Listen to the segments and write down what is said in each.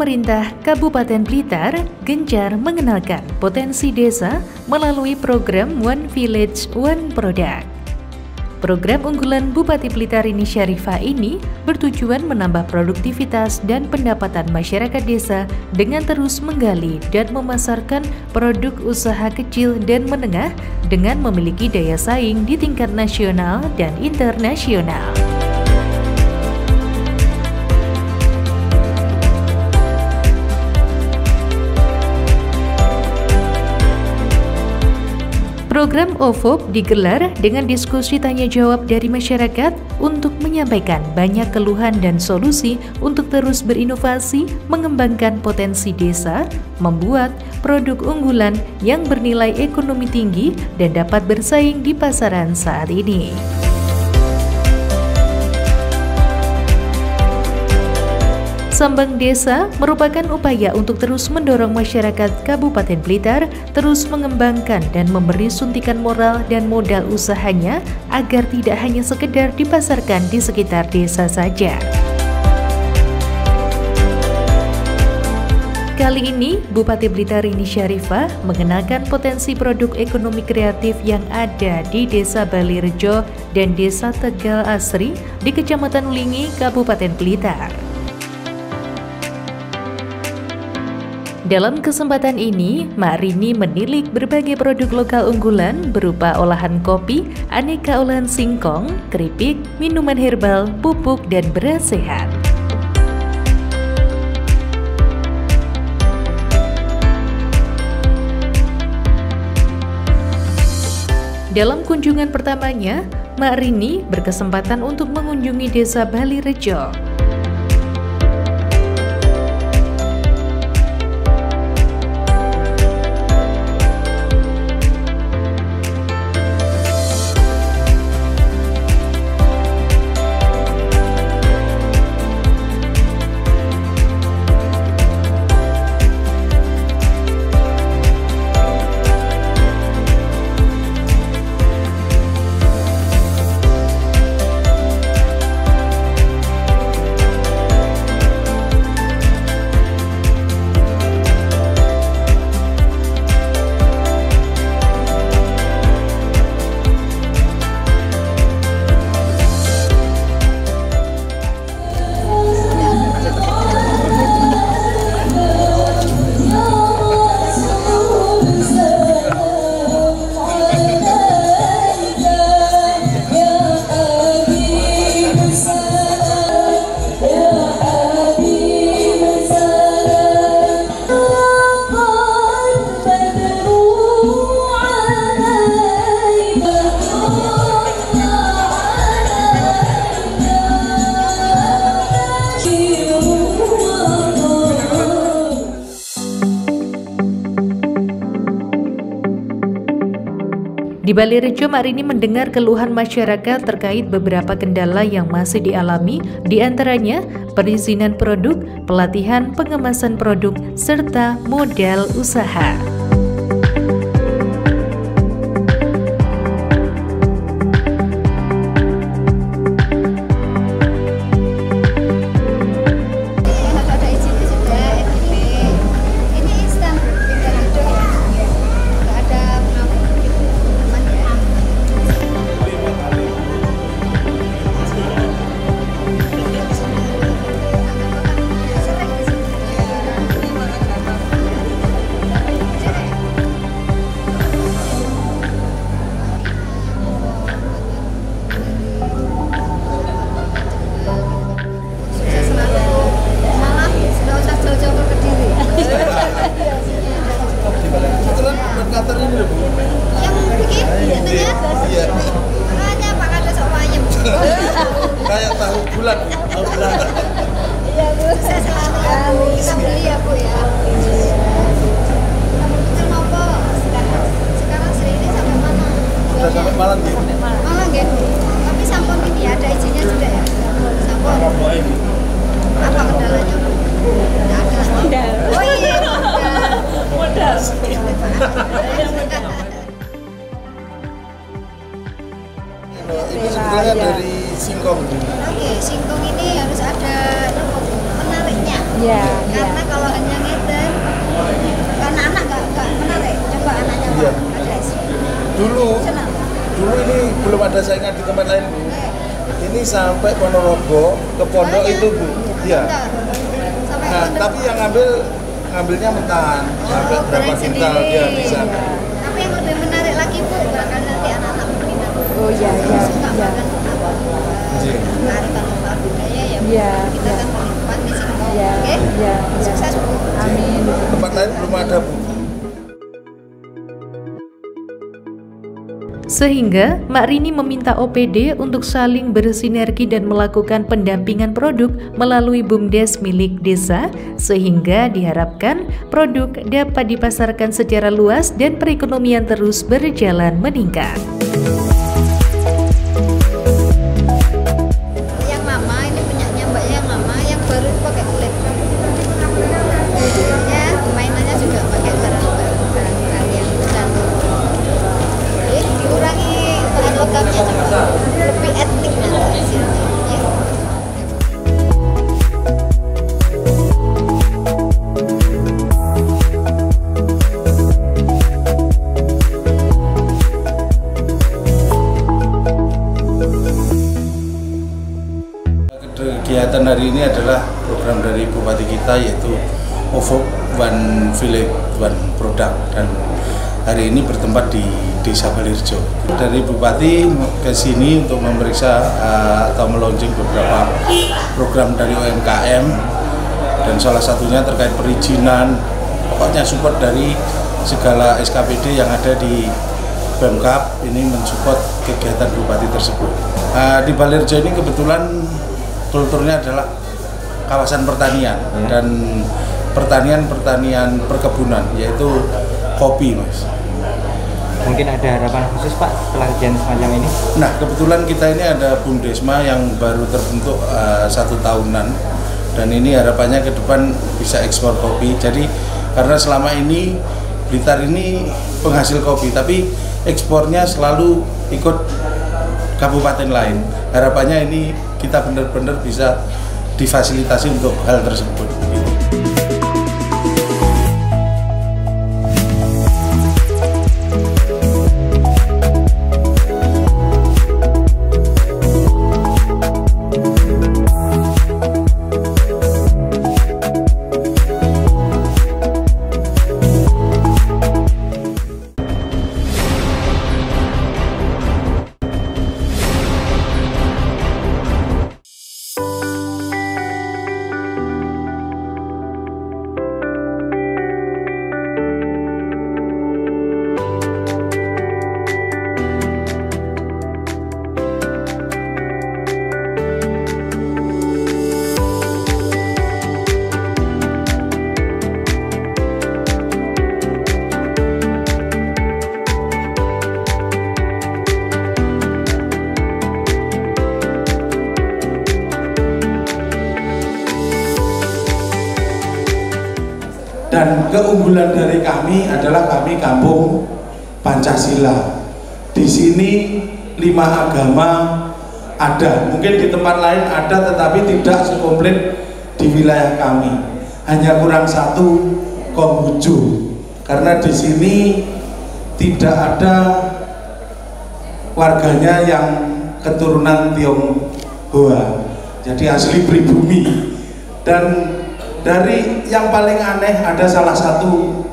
Pemerintah Kabupaten Blitar gencar mengenalkan potensi desa melalui program One Village, One Product. Program unggulan Bupati Blitar Rini Syarifah ini bertujuan menambah produktivitas dan pendapatan masyarakat desa dengan terus menggali dan memasarkan produk usaha kecil dan menengah dengan memiliki daya saing di tingkat nasional dan internasional. Program OVOP digelar dengan diskusi tanya-jawab dari masyarakat untuk menyampaikan banyak keluhan dan solusi untuk terus berinovasi, mengembangkan potensi desa, membuat produk unggulan yang bernilai ekonomi tinggi dan dapat bersaing di pasaran saat ini. Sambang Desa merupakan upaya untuk terus mendorong masyarakat Kabupaten Blitar terus mengembangkan dan memberi suntikan moral dan modal usahanya agar tidak hanya sekedar dipasarkan di sekitar desa saja. Kali ini, Bupati Blitar Rini Syarifah mengenalkan potensi produk ekonomi kreatif yang ada di Desa Balirejo dan Desa Tegal Asri di Kecamatan Ulingi, Kabupaten Blitar. Dalam kesempatan ini, Mak Rini menilik berbagai produk lokal unggulan berupa olahan kopi, aneka olahan singkong, keripik, minuman herbal, pupuk, dan beras sehat. Dalam kunjungan pertamanya, Mak Rini berkesempatan untuk mengunjungi Desa Balirejo. Di Balirejo, Mak Rini mendengar keluhan masyarakat terkait beberapa kendala yang masih dialami, diantaranya perizinan produk, pelatihan pengemasan produk, serta modal usaha. Kayak tahu bulat. Iya Bu, saya selalu kita beli ya Bu ya. Kenapa? Sekarang ini sampai mana? Sudah sampai Malang ya? Malang ya. Tapi sampon ini ada izinnya juga ya? Sampon. Apa kendalanya? Modal. Oh iya. Modal. Ini sebenarnya dari singkong. Oke, singkong ini harus ada penariknya. Iya. Karena kalau hanya ngeden, anak-anak nggak menarik. Coba anaknya Iya. ada isi. Dulu Senang. ini belum ada saingan di tempat lain Bu. Ini sampai Ponorogo ke pondok itu Bu. Iya. Bentar. Sampai Nah, pondok. tapi yang ngambilnya mentahan sampai berapa goreng kintal sendiri. dia bisa. Tapi yang lebih menarik lagi Bu, bahkan nanti anak-anak berminat. Oh iya, iya, Suka iya. makan Iya. kearifan lokal budaya ya Bu. Iya, Kita iya. kan menyimpan di sini. Iya, Oke. iya. Sukses Bu. Amin. Tempat lain belum ada Bu. Sehingga Mak Rini meminta OPD untuk saling bersinergi dan melakukan pendampingan produk melalui BUMDes milik desa, sehingga diharapkan produk dapat dipasarkan secara luas dan perekonomian terus berjalan meningkat. Yang lama ini punyanya mbaknya yang lama, yang baru itu pakai kulit. Ya, mainannya juga pakai bahan yang cantik. Jadi dikurangi bahan logamnya juga lebih etik nanti hasilnya. Ya. Kegiatan hari ini adalah program dari Bupati kita, yaitu OVO One Village One Product, dan hari ini bertempat di Desa Balirjo. Dari Bupati ke sini untuk memeriksa atau melaunching beberapa program dari UMKM, dan salah satunya terkait perizinan, pokoknya support dari segala SKPD yang ada di Pemkab ini mensupport kegiatan Bupati tersebut. Di Balirjo ini kebetulan kulturnya adalah kawasan pertanian dan pertanian perkebunan, yaitu kopi, Mas. Mungkin ada harapan khusus Pak setelah kejadian semacam ini? Nah, kebetulan kita ini ada BUMDesma yang baru terbentuk 1 tahunan, dan ini harapannya ke depan bisa ekspor kopi. Jadi karena selama ini Blitar ini penghasil kopi, tapi ekspornya selalu ikut kabupaten lain. Harapannya ini kita benar-benar bisa difasilitasi untuk hal tersebut. Dan keunggulan dari kami adalah kami kampung Pancasila. Di sini 5 agama ada, mungkin di tempat lain ada, tetapi tidak sekomplit di wilayah kami. Hanya kurang 1 Konghucu, karena di sini tidak ada warganya yang keturunan Tionghoa, jadi asli pribumi. Dan dari yang paling aneh, ada salah satu,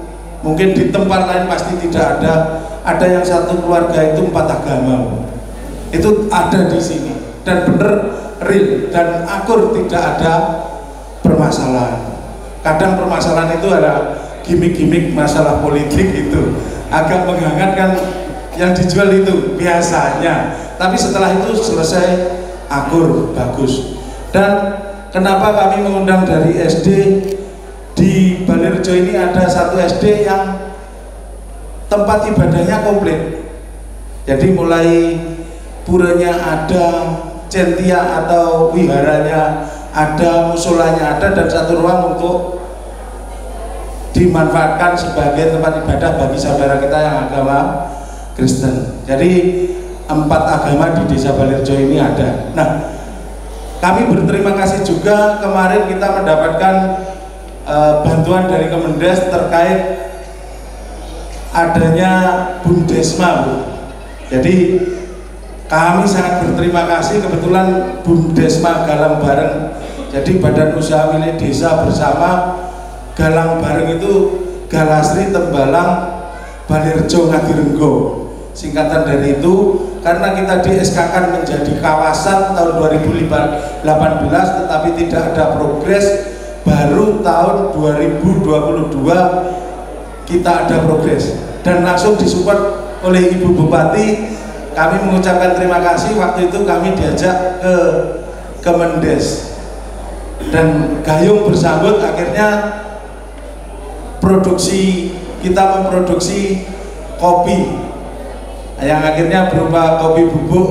mungkin di tempat lain pasti tidak ada yang satu keluarga itu 4 agama. Itu ada di sini dan bener real dan akur, tidak ada permasalahan. Kadang permasalahan itu ada gimmick-gimmick masalah politik, itu agak menghangatkan yang dijual itu biasanya, tapi setelah itu selesai akur, bagus. Dan kenapa kami mengundang dari SD? Di Balirjo ini ada 1 SD yang tempat ibadahnya komplit. Jadi mulai puranya ada, centia atau wiharanya ada, musolanya ada, dan 1 ruang untuk dimanfaatkan sebagai tempat ibadah bagi saudara kita yang agama Kristen. Jadi 4 agama di Desa Balirjo ini ada. Nah, kami berterima kasih juga, kemarin kita mendapatkan bantuan dari Kemendes terkait adanya Bumdesma, Bu. Jadi kami sangat berterima kasih, kebetulan Bumdesma Galang Bareng, jadi Badan Usaha Milik Desa bersama Galang Bareng itu Galasri Tembalang Balirjo Ngadirenggo, singkatan dari itu, karena kita di SK kan menjadi kawasan tahun 2018 tetapi tidak ada progres. Baru tahun 2022 kita ada progres dan langsung disupport oleh Ibu Bupati. Kami mengucapkan terima kasih. Waktu itu kami diajak ke Kemendes dan gayung bersambut, akhirnya kita memproduksi kopi yang akhirnya berupa kopi bubuk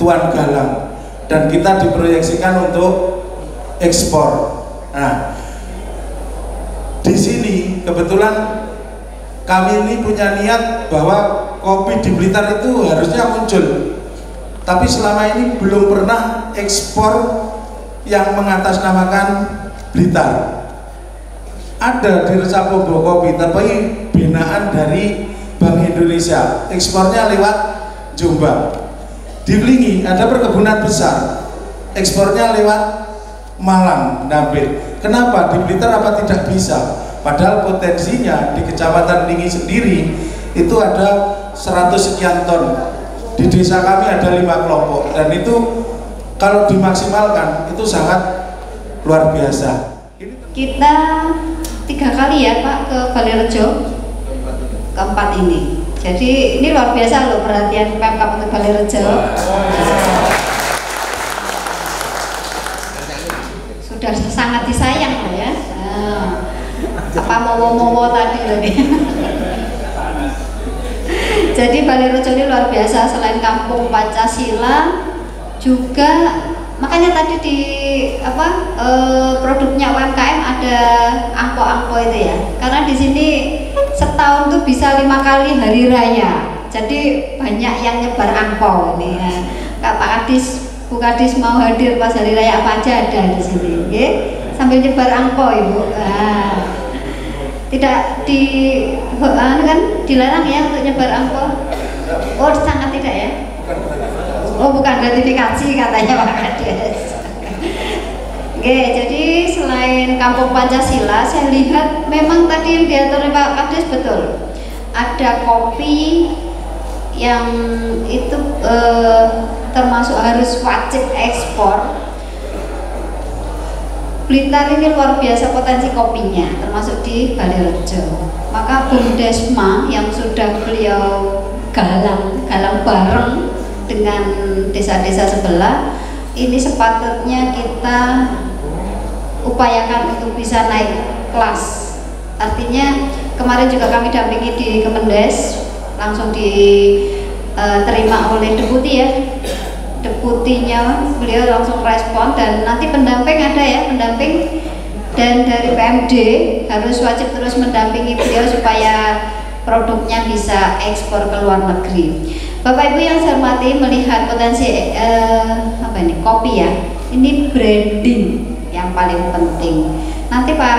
Tuan Galang, dan kita diproyeksikan untuk ekspor. Nah, di sini kebetulan kami ini punya niat bahwa kopi di Blitar itu harusnya muncul, tapi selama ini belum pernah ekspor yang mengatasnamakan Blitar. Ada di Resapombo Kopi, tapi binaan dari Bank Indonesia, ekspornya lewat Jombang. Di Blingi ada perkebunan besar, ekspornya lewat Malang, Dampit. Kenapa di Blitar apa tidak bisa? Padahal potensinya di Kecamatan Blingi sendiri itu ada 100 sekian ton. Di desa kami ada 5 kelompok, dan itu kalau dimaksimalkan itu sangat luar biasa. Kita 3 kali ya Pak ke Balirjo, keempat ini. Jadi ini luar biasa loh perhatian Pemkab untuk Balirjo. Sudah sangat disayang loh ya. Apa mowo-mowo tadi loh nih. Jadi Balirjo ini luar biasa, selain kampung Pancasila juga, makanya tadi di produknya UMKM ada angpo-angpo itu ya, karena di sini setahun tuh bisa 5 kali hari raya, jadi banyak yang nyebar angpo ini ya. Pak Kadis, Bu Kadis mau hadir pas hari raya apa aja ada di sini, ya? Sambil nyebar angpo Ibu. Nah, tidak kan dilarang ya untuk nyebar angpo? Oh sangat tidak ya? Oh bukan gratifikasi katanya Pak Kades. Oke, jadi selain kampung Pancasila, saya lihat memang tadi yang diatur oleh Pak Kades betul. Ada kopi yang itu termasuk harus wajib ekspor. Blitar ini luar biasa potensi kopinya, termasuk di Balirjo. Maka Bumdesma yang sudah beliau galang bareng dengan desa-desa sebelah, ini sepatutnya kita upayakan untuk bisa naik kelas. Artinya kemarin juga kami dampingi di Kemendes, langsung diterima oleh deputi ya. Deputinya beliau langsung respon, dan nanti pendamping ada ya, pendamping, dan dari PMD harus wajib terus mendampingi beliau supaya produknya bisa ekspor ke luar negeri. Bapak Ibu yang saya hormati, melihat potensi kopi ya, ini branding yang paling penting. Nanti Pak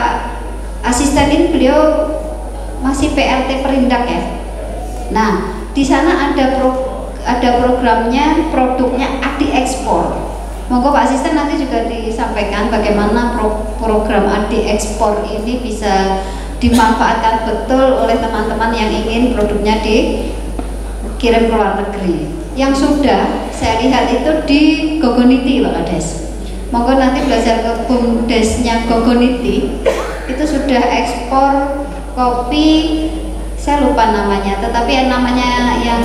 Asisten ini beliau masih PRT Perindak ya. Nah, di sana ada programnya, produknya Adi Ekspor. Monggo Pak Asisten nanti juga disampaikan bagaimana program Adi Ekspor ini bisa dimanfaatkan betul oleh teman-teman yang ingin produknya dikirim ke luar negeri. Yang sudah saya lihat itu di Gogoniti Pak Kades. Monggo nanti belajar ke Bumdesnya Gogoniti, itu sudah ekspor kopi, saya lupa namanya, tetapi namanya yang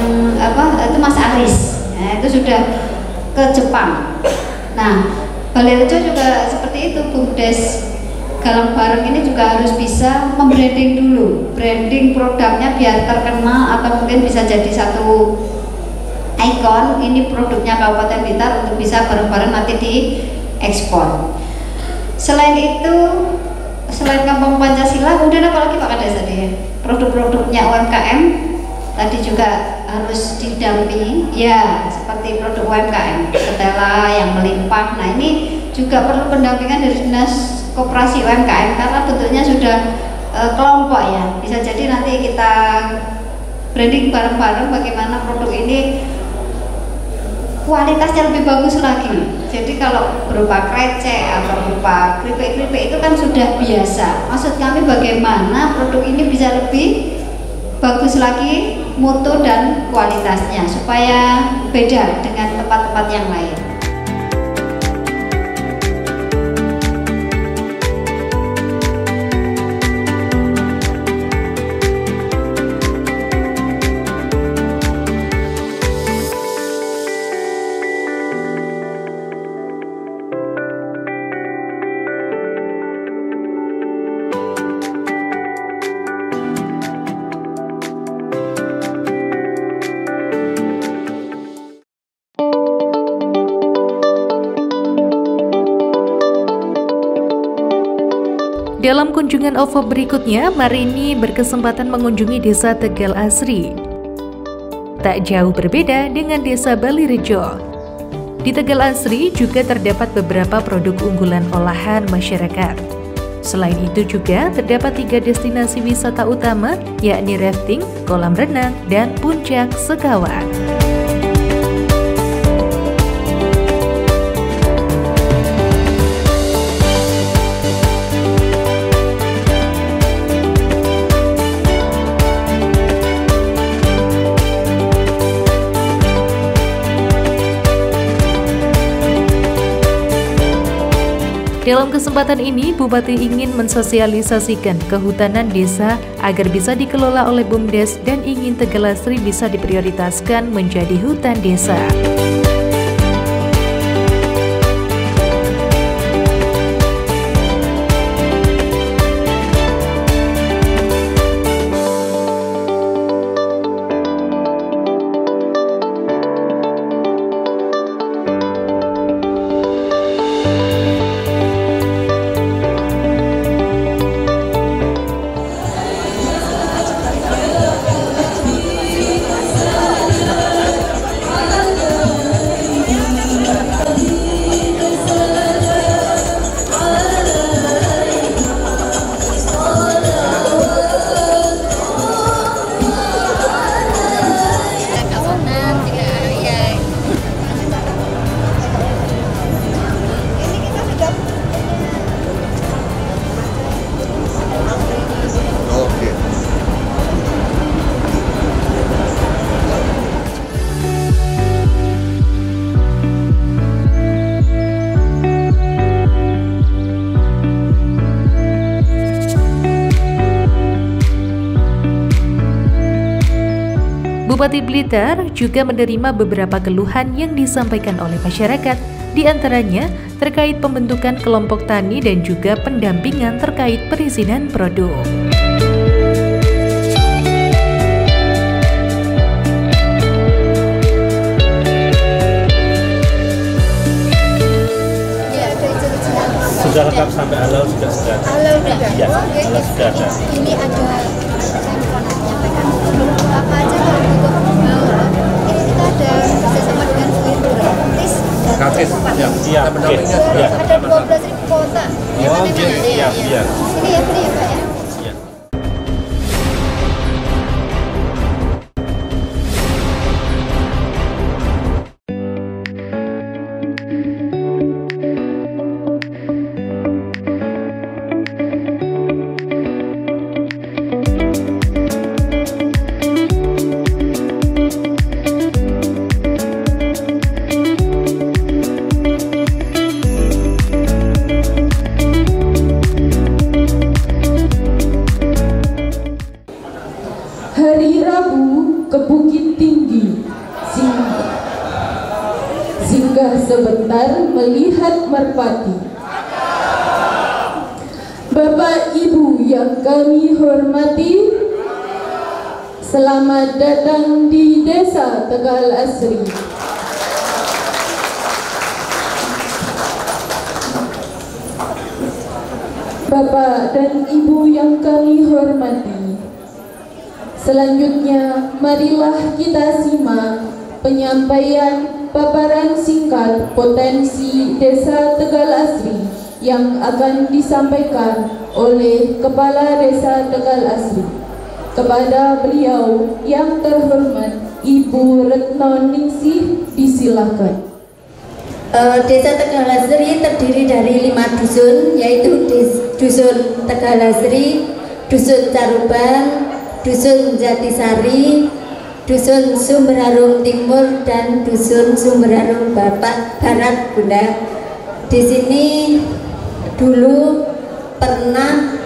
itu Mas Aris, nah, itu sudah ke Jepang. Nah, Balirjo juga seperti itu, Bumdes Galang Bareng ini juga harus bisa membranding dulu, branding produknya biar terkenal atau mungkin bisa jadi satu ikon. Ini produknya Kabupaten Blitar untuk bisa bareng-bareng nanti diekspor. Selain itu, selain Kampung Pancasila, kemudian apa lagi Pak Kades tadi? Produk-produknya UMKM tadi juga harus didampingi ya, seperti produk UMKM ketela yang melimpah. Nah, ini juga perlu pendampingan dari Dinas koperasi UMKM karena bentuknya sudah kelompok ya. Bisa jadi nanti kita branding bareng-bareng bagaimana produk ini kualitasnya lebih bagus lagi. Jadi kalau berupa krecek atau berupa keripik-keripik itu kan sudah biasa. Maksud kami bagaimana produk ini bisa lebih bagus lagi mutu dan kualitasnya supaya beda dengan tempat-tempat yang lain. Dalam kunjungan OVO berikutnya, Marini berkesempatan mengunjungi Desa Tegal Asri. Tak jauh berbeda dengan Desa Balirejo. Di Tegal Asri juga terdapat beberapa produk unggulan olahan masyarakat. Selain itu juga terdapat 3 destinasi wisata utama, yakni rafting, kolam renang, dan puncak Sekawan. Dalam kesempatan ini, Bupati ingin mensosialisasikan kehutanan desa agar bisa dikelola oleh BUMDes dan ingin Tegal Asri bisa diprioritaskan menjadi hutan desa. Bupati Blitar juga menerima beberapa keluhan yang disampaikan oleh masyarakat, diantaranya terkait pembentukan kelompok tani dan juga pendampingan terkait perizinan produk. Sudah lengkap sampai halal sudah ada. Halal sudah. Iya, halal sudah ada. Ini ada apa aja kalau butuh ini kita ada kerjasama dengan Gratis Gratis, ya, iya, ada 12.000 kota. Oh, iya, iya. Ini ya free ya Pak ya. Hari Rabu ke Bukit Tinggi, singgah sebentar melihat merpati. Bapak Ibu yang kami hormati, selamat datang di Desa Tegal Asri. Bapak dan Ibu yang kami hormati, selanjutnya, marilah kita simak penyampaian paparan singkat potensi Desa Tegal Asri yang akan disampaikan oleh Kepala Desa Tegal Asri. Kepada beliau yang terhormat Ibu Retno Ningsih, disilakan. Desa Tegal Asri terdiri dari 5 dusun, yaitu Dusun Tegal Asri, Dusun Caruban, Dusun Jatisari, Dusun Sumberharum Timur, dan Dusun Sumberharum Barat Bunda. Di sini dulu pernah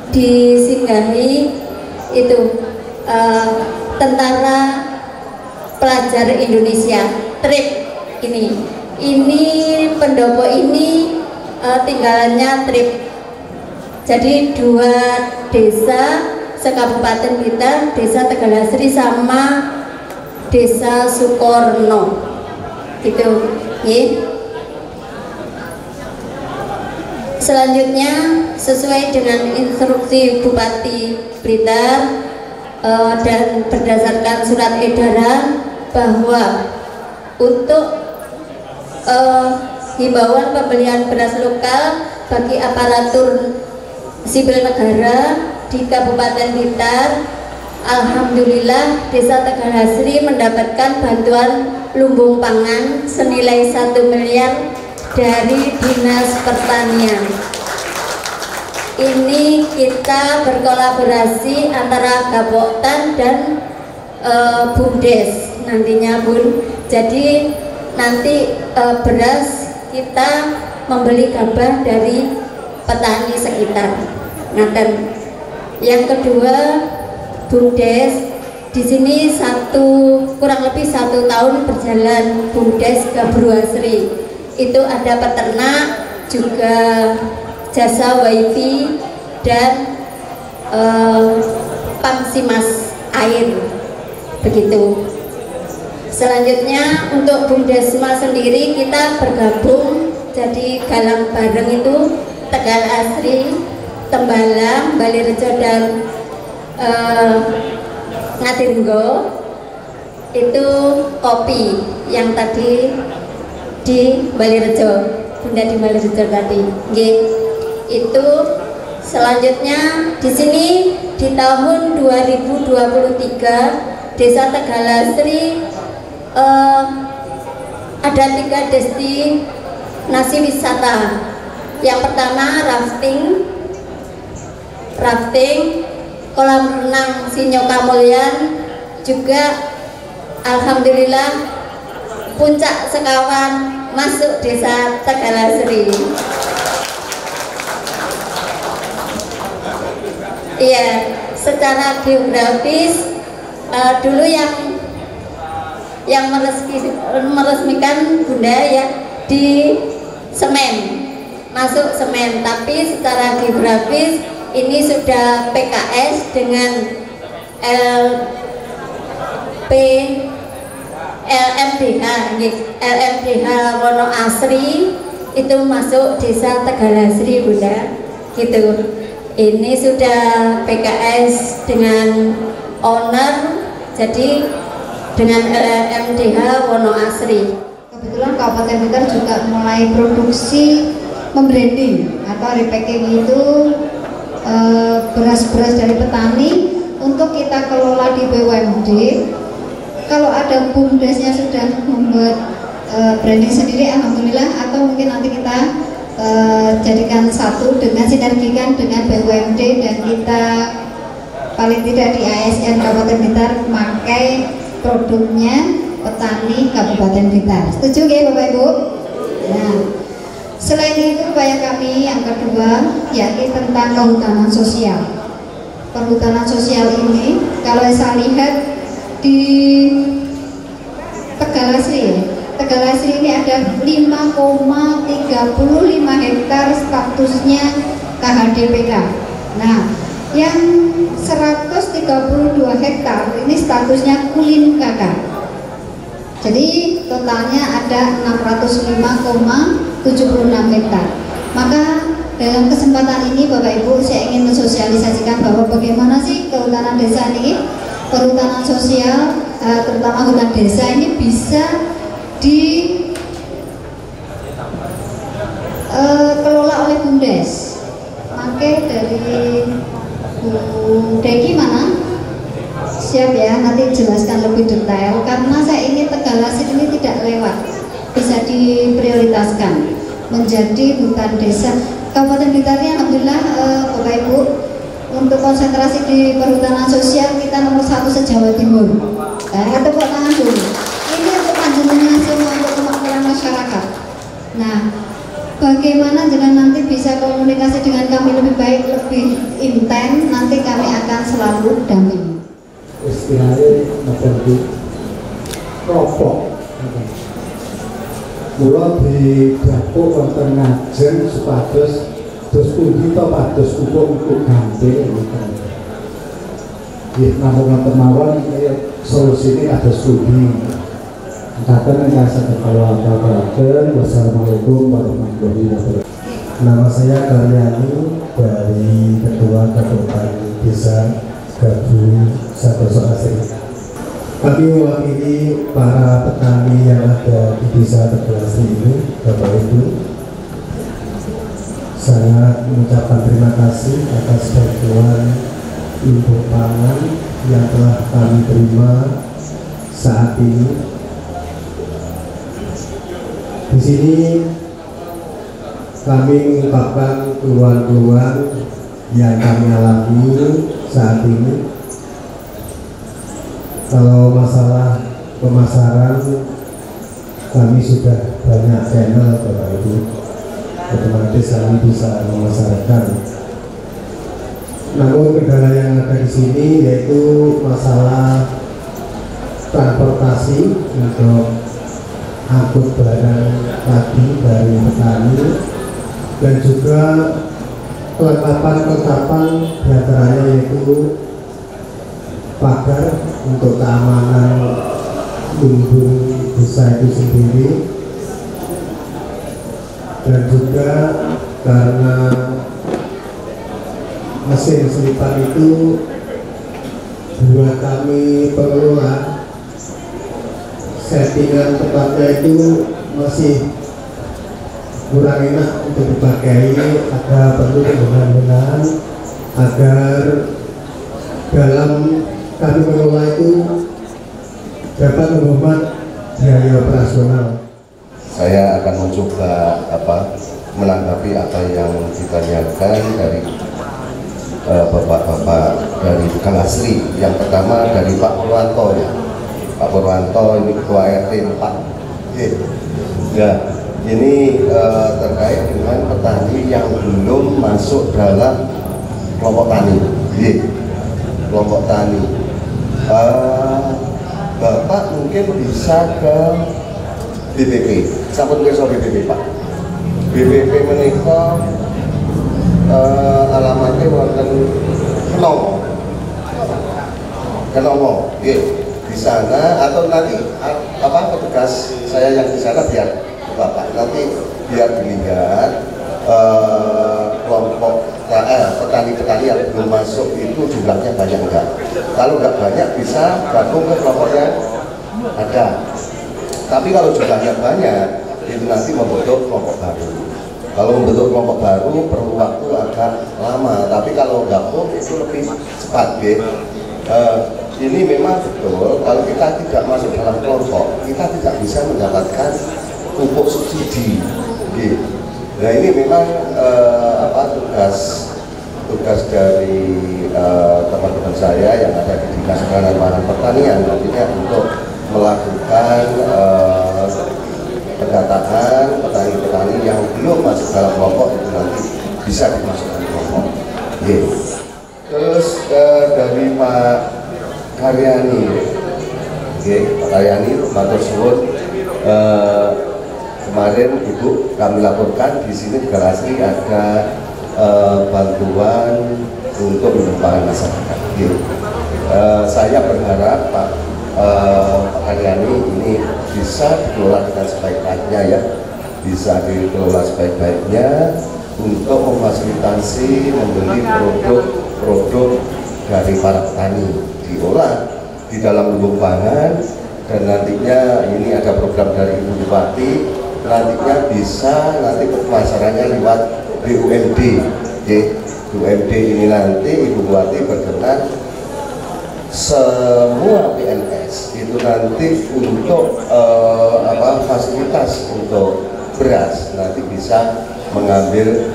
disinggahi itu tentara pelajar Indonesia, TRIP ini pendopo ini tinggalannya TRIP. Jadi 2 desa sekabupaten kita, Desa Tegal Asri sama Desa Sukorno, gitu. Selanjutnya sesuai dengan instruksi Bupati Blitar dan berdasarkan surat edaran bahwa untuk himbauan pembelian beras lokal bagi aparatur sipil negara di Kabupaten Blitar, alhamdulillah Desa Tegal Asri mendapatkan bantuan lumbung pangan senilai 1 miliar dari Dinas Pertanian. Ini kita berkolaborasi antara Gapoktan dan BUMDes nantinya, Bun. Jadi nanti beras kita membeli gabah dari petani sekitar. Yang kedua, BUMDes di sini kurang lebih 1 tahun berjalan BUMDes Gabru Asri. Itu ada peternak, juga jasa wifi dan pamsimas air, begitu. Selanjutnya untuk BUMDesma sendiri kita bergabung, jadi galang bareng itu Tegal Asri, Tembalang, Balirejo dan Ngadirenggo. Itu kopi yang tadi di Balirejo, Bunda di Balirejo tadi. Itu selanjutnya di sini di tahun 2023 Desa Tegal Asri ada 3 destinasi wisata. Yang pertama rafting, kolam renang Sinyo Kamulyan, juga alhamdulillah puncak Sekawan masuk Desa Tegal Asri. Iya, secara geografis dulu yang meresmikan Bunda ya di Semen, masuk Semen, tapi secara geografis ini sudah PKS dengan LMDH Wono Asri, itu masuk Desa Tegal Asri, Bunda, gitu. Ini sudah PKS dengan owner, jadi dengan LMDH Wono Asri. Kebetulan Kabupaten Blitar juga mulai produksi membranding atau repacking itu beras-beras dari petani untuk kita kelola di BUMD. Kalau ada BUMDesnya sudah membuat branding sendiri, alhamdulillah, atau mungkin nanti kita jadikan satu dengan sinergikan dengan BUMD dan kita paling tidak di ASN Kabupaten Blitar memakai produknya petani Kabupaten Blitar. Setuju ya Bapak Ibu? Nah, selain itu upaya kami yang kedua yakni tentang kehutanan sosial. Perhutanan sosial ini kalau saya lihat di Tegal Asri, Tegal Asri ini ada 5,35 hektar statusnya KHDPK. Nah, yang 132 hektar ini statusnya Kulin KK. Jadi totalnya ada 605,76 hektar. Maka dalam kesempatan ini Bapak Ibu, saya ingin mensosialisasikan bahwa bagaimana sih kehutanan desa ini, perhutanan sosial, terutama hutan desa ini bisa kelola oleh BUMDes. Maka dari Bu Deki mana? Siap ya, nanti jelaskan lebih detail karena saya ingin Tegalasri ini tidak lewat, bisa diprioritaskan menjadi hutan desa. Kabupaten Blitar ini alhamdulillah Bapak Ibu untuk konsentrasi di perhutanan sosial kita nomor 1 se-Jawa Timur. Tepuk tangan dulu. Ini untuk panjenengan semua, untuk kemakmuran masyarakat. Nah, bagaimana jenengan nanti bisa komunikasi dengan kami lebih baik, lebih intens, nanti kami akan selalu dampingi. Istilahnya seperti kelompok. Mula didapuk wonten ngajeng supados dos pundi to pados pupuk ganti nggih namung wonten mawon solusine kados pundi. Katakan yang saya terkawal-kawalkan. Wassalamualaikum warahmatullahi wabarakatuh. Nama saya Karyani dari Ketua Ketua Desa Gabu Santoso Asri. Kami mewakili para petani yang ada di Desa Tegalasri ini, Bapak Ibu. Sangat mengucapkan terima kasih atas bantuan input pangan yang telah kami terima saat ini. Di sini kami mengungkapkan keluhan-keluhan yang kami alami saat ini. Kalau masalah pemasaran, kami sudah banyak channel Bapak Ibu, otomatis kami bisa memasarkan. Namun kendala yang ada di sini yaitu masalah transportasi untuk angkut barang tadi dari petani, dan juga kelengkapan diantaranya yaitu pagar untuk keamanan lumbung desa itu sendiri, dan juga karena mesin selipan itu buat kami pengelola settingan tempatnya itu masih kurang enak untuk dipakai. Ada perlu pembenahan agar dalam kami mengelola itu dapat menghemat biaya operasional. Saya akan mencoba menanggapi apa yang ditanyakan dari bapak-bapak dari Tegalasri. Yang pertama dari Pak Purwanto ya. Pak Purwanto ini Ketua RT 4. Ya, ini terkait dengan petani yang belum masuk dalam kelompok tani. Kelompok tani. Bapak mungkin bisa ke BPP. Sampun pirsa BPP Pak. BPP menika alamatnya wonten Kenomo. Di sana atau nanti petugas saya yang di sana biar Bapak nanti biar dilihat kelompok petani-petani yang belum masuk itu jumlahnya banyak enggak. Kalau enggak banyak bisa gabung ke kelompok yang ada. Tapi kalau jumlahnya banyak itu nanti membentuk kelompok baru. Kalau membentuk kelompok baru perlu waktu agak lama. Tapi kalau gabung itu lebih cepat ini memang betul, kalau kita tidak masuk dalam kelompok, kita tidak bisa mendapatkan pupuk subsidi. Nah ini memang tugas dari teman-teman saya yang ada di Dinas Ketahanan Pertanian, nantinya untuk melakukan pendataan petani-petani yang belum masuk dalam kelompok itu nanti bisa dimasukkan kelompok. Terus dari Pak Karyani, Pak Karyani, matur suwun. Kemarin Ibu kami laporkan di sini Tegalasri ada bantuan untuk pengembangan masyarakat. Saya berharap Pak Karyani ini bisa dikelola dengan sebaik-baiknya ya, bisa dikelola sebaik-baiknya untuk memfasilitasi membeli produk dari para petani diolah di dalam lumbung pangan, dan nantinya ini ada program dari Ibu Bupati nantinya bisa nanti pemasarannya lewat BUMD. BUMD ini nanti Ibu Bupati berkenan semua PNS itu nanti untuk fasilitas untuk beras nanti bisa mengambil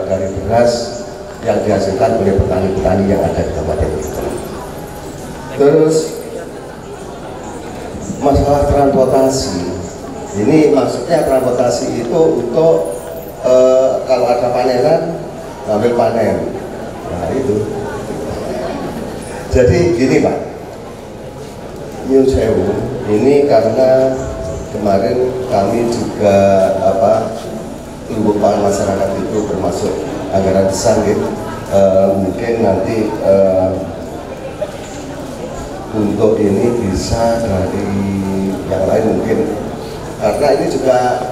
dari beras yang dihasilkan oleh petani-petani yang ada di kabupaten itu. Terus masalah transportasi, ini maksudnya transportasi itu untuk kalau ada panenan ngambil panen, nah itu. Jadi gini Pak, Nyun Sewu ini karena kemarin kami juga keluhan masyarakat itu termasuk anggaran besar gitu, mungkin nanti untuk ini bisa dari yang lain mungkin, karena ini juga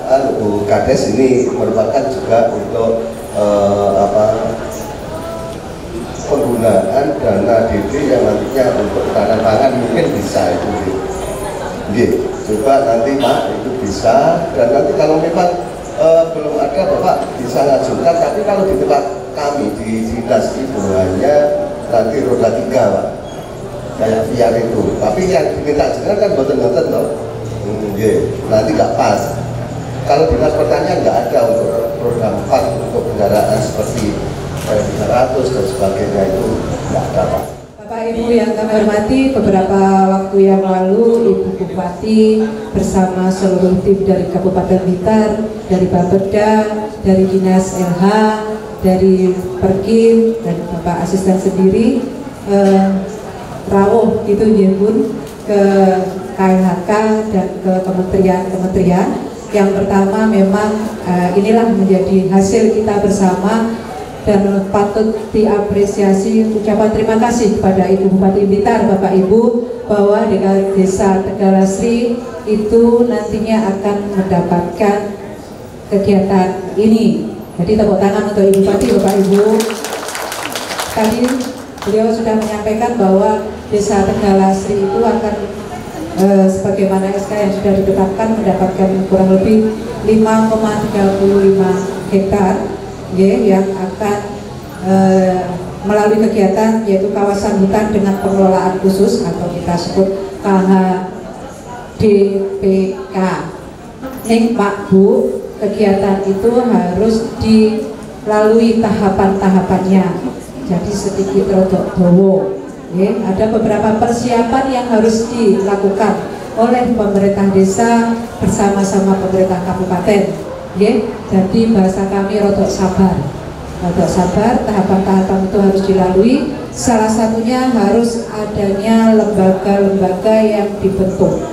Kades ini merupakan juga untuk penggunaan dana DD yang nantinya untuk ketahanan pangan mungkin bisa itu gitu. Coba nanti Pak itu bisa, dan nanti kalau memang belum ada Bapak bisa ngajukan, tapi kalau di tempat kami di dinas itu hanya nanti roda 3 Pak, kayak VR itu, tapi yang diminta jenengan kan boten-boten loh. Nanti nggak pas. Kalau dinas pertanian nggak ada untuk roda 4 untuk kendaraan seperti 300 dan sebagainya, itu nggak ada Pak. Bapak Ibu yang kami hormati, beberapa waktu yang lalu Ibu Bupati bersama seluruh tim dari Kabupaten Blitar, dari Bapeda, dari Dinas LH, dari Perkim, dan Bapak Asisten sendiri rawuh gitu ya Bun, ke KLHK dan ke kementerian-kementerian. Yang pertama memang inilah menjadi hasil kita bersama dan patut diapresiasi. Ucapan terima kasih kepada Ibu Bupati Blitar, Bapak Ibu, bahwa Desa Tegalasri itu nantinya akan mendapatkan kegiatan ini. Jadi tepuk tangan untuk Ibu Bupati, Bapak Ibu. Tadi beliau sudah menyampaikan bahwa Desa Tegalasri itu akan sebagaimana SK yang sudah ditetapkan mendapatkan kurang lebih 5,35 hektar yang akan melalui kegiatan yaitu kawasan hutan dengan pengelolaan khusus atau kita sebut KHDPK. Pak Bu, kegiatan itu harus dilalui tahapan-tahapannya, jadi sedikit rodok dowo. Ada beberapa persiapan yang harus dilakukan oleh pemerintah desa bersama-sama pemerintah kabupaten. Jadi bahasa kami rodok sabar, tahapan-tahapan itu harus dilalui. Salah satunya harus adanya lembaga-lembaga yang dibentuk.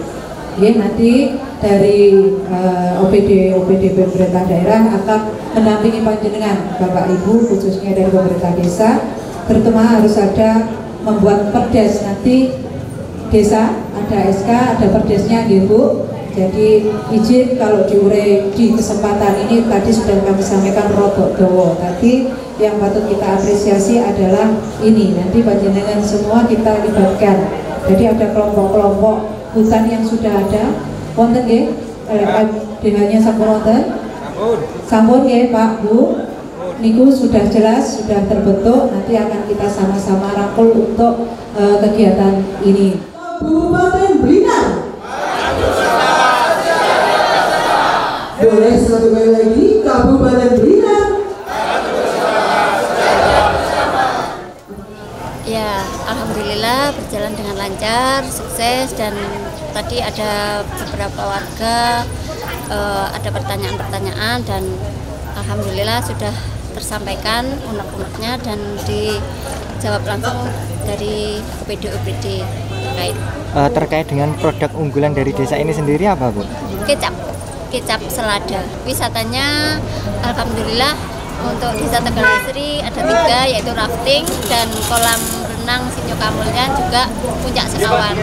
Nanti dari OPD pemerintah daerah akan mendampingi panjenengan Bapak Ibu, khususnya dari pemerintah desa, terutama harus ada membuat perdes. Nanti desa ada SK, ada perdesnya Bu. Jadi izin kalau diurai di kesempatan ini, tadi sudah kami sampaikan rodok dowo. Tadi yang patut kita apresiasi adalah ini, nanti panjenengan semua kita libatkan. Jadi ada kelompok-kelompok hutan yang sudah ada. Wonten nggih? LMDH-nya sampun wonten? Sampun nggih Pak Bu. Niku sudah jelas, sudah terbentuk. Nanti akan kita sama-sama rangkul untuk kegiatan ini. Kabupaten Blitar. Boleh satu kali lagi, Kabupaten Blitar. Ya, alhamdulillah berjalan dengan lancar, sukses, dan tadi ada beberapa warga ada pertanyaan-pertanyaan dan alhamdulillah sudah tersampaikan unek-uneknya dan dijawab langsung dari OPD terkait dengan produk unggulan dari desa ini sendiri apa Bu? Kecap selada. Wisatanya alhamdulillah untuk Desa Tegalasri ada 3, yaitu rafting dan kolam renang Sinyo Kamulyan, juga Puncak Sekawan.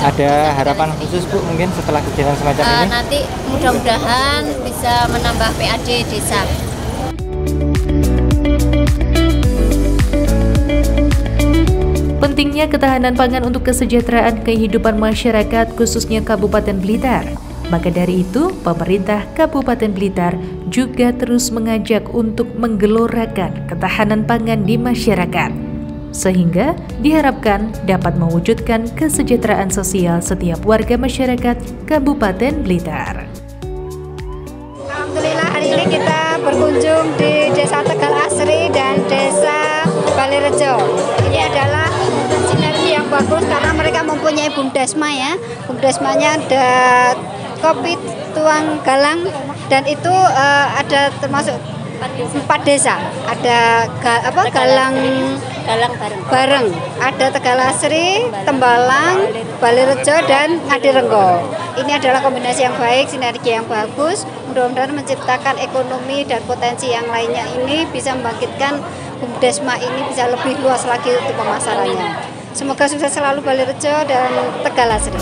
Ada harapan khusus Bu mungkin setelah kegiatan semacam ini? Nanti mudah-mudahan bisa menambah PAD desa. Pentingnya ketahanan pangan untuk kesejahteraan kehidupan masyarakat khususnya Kabupaten Blitar Maka dari itu, pemerintah Kabupaten Blitar juga terus mengajak untuk menggelorakan ketahanan pangan di masyarakat, sehingga diharapkan dapat mewujudkan kesejahteraan sosial setiap warga masyarakat Kabupaten Blitar. Alhamdulillah hari ini kita berkunjung di Desa Tegal Asri dan Desa Balirejo. Ini adalah sinergi yang bagus karena mereka mempunyai bumdesma ya. Bumdesmanya ada kopi tuang galang dan itu ada termasuk 4 desa. Ada galang bareng. Ada Tegal Asri, Tembalang, Balirejo dan Ngadirenggo. Ini adalah kombinasi yang baik, sinergi yang bagus. Mudah-mudahan menciptakan ekonomi dan potensi yang lainnya ini bisa membangkitkan bumdesma ini bisa lebih luas lagi untuk pemasarannya. Semoga sukses selalu Balirejo dan Tegal Asri.